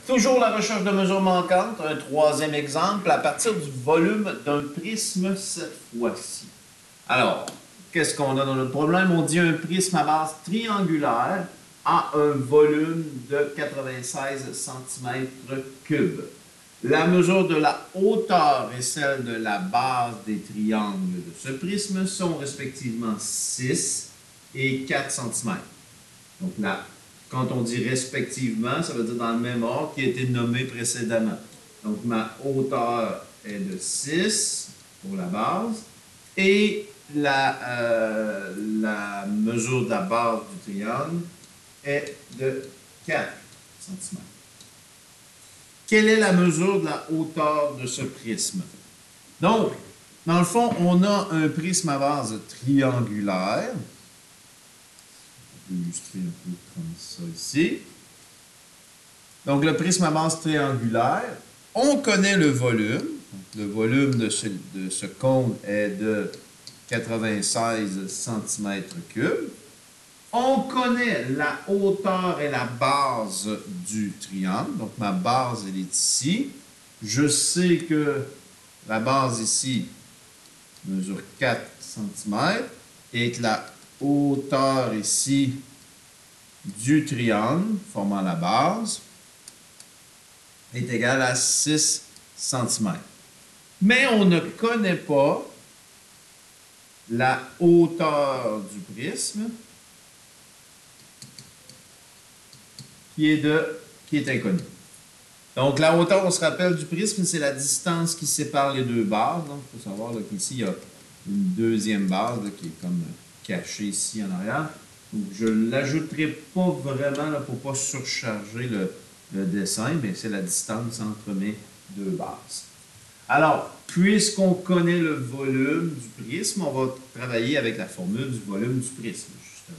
Toujours la recherche de mesures manquantes, un troisième exemple, à partir du volume d'un prisme cette fois-ci. Alors, qu'est-ce qu'on a dans notre problème? On dit un prisme à base triangulaire a un volume de 96 cm3. La mesure de la hauteur et celle de la base des triangles de ce prisme sont respectivement 6 et 4 cm. Donc là, quand on dit respectivement, ça veut dire dans le même ordre qui a été nommé précédemment. Donc ma hauteur est de 6 pour la base et la mesure de la base du triangle est de 4 cm. Quelle est la mesure de la hauteur de ce prisme? Donc, dans le fond, on a un prisme à base triangulaire. On peut illustrer un peu comme ça ici. Donc, le prisme à base triangulaire, on connaît le volume. Donc, le volume de ce cône est de 96 cm3. On connaît la hauteur et la base du triangle. Donc, ma base, elle est ici. Je sais que la base ici mesure 4 cm et que la hauteur ici du triangle formant la base est égale à 6 cm. Mais on ne connaît pas la hauteur du prisme qui est inconnue. Donc, la hauteur, on se rappelle du prisme, c'est la distance qui sépare les deux bases. Donc, il faut savoir qu'ici, il y a une deuxième base là, qui est comme cachée ici en arrière. Donc, je ne l'ajouterai pas vraiment là, pour ne pas surcharger le dessin, mais c'est la distance entre mes deux bases. Alors, puisqu'on connaît le volume du prisme, on va travailler avec la formule du volume du prisme, justement.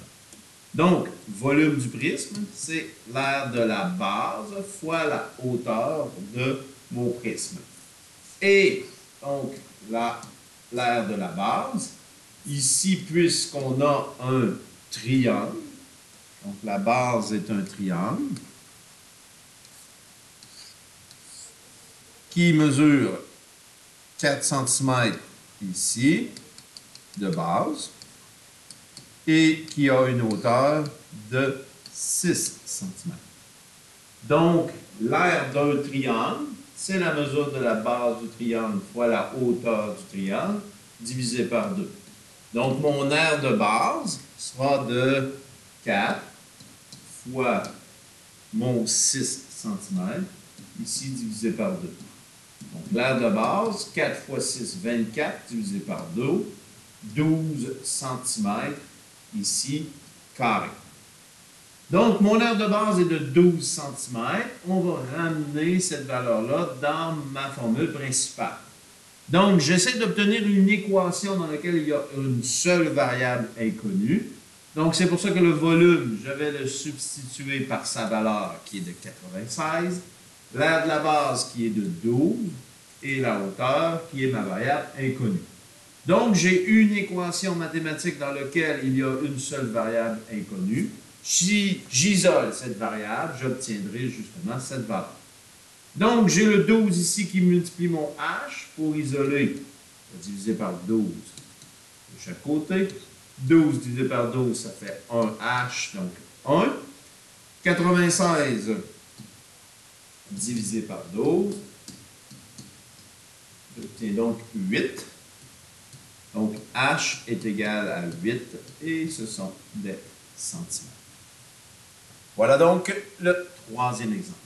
Donc, volume du prisme, c'est l'aire de la base fois la hauteur de mon prisme. Et donc, l'aire de la base, ici, puisqu'on a un triangle, donc la base est un triangle, qui mesure 4 cm ici, de base, et qui a une hauteur de 6 cm. Donc, l'aire d'un triangle, c'est la mesure de la base du triangle fois la hauteur du triangle, divisé par 2. Donc, mon aire de base sera de 4 fois mon 6 cm, ici divisé par 2. Donc, l'aire de base, 4 fois 6, 24, divisé par 2, 12 cm, ici, carré. Donc, mon aire de base est de 12 cm. On va ramener cette valeur-là dans ma formule principale. Donc, j'essaie d'obtenir une équation dans laquelle il y a une seule variable inconnue. Donc, c'est pour ça que le volume, je vais le substituer par sa valeur qui est de 96, l'aire de la base qui est de 12 et la hauteur qui est ma variable inconnue. Donc, j'ai une équation mathématique dans laquelle il y a une seule variable inconnue. Si j'isole cette variable, j'obtiendrai justement cette valeur. Donc, j'ai le 12 ici qui multiplie mon h pour isoler. Je vais diviser par 12 de chaque côté. 12 divisé par 12, ça fait 1h, donc 1. 96 divisé par 12, j'obtiens donc 8. Donc, h est égal à 8 et ce sont des centimètres. Voilà donc le troisième exemple.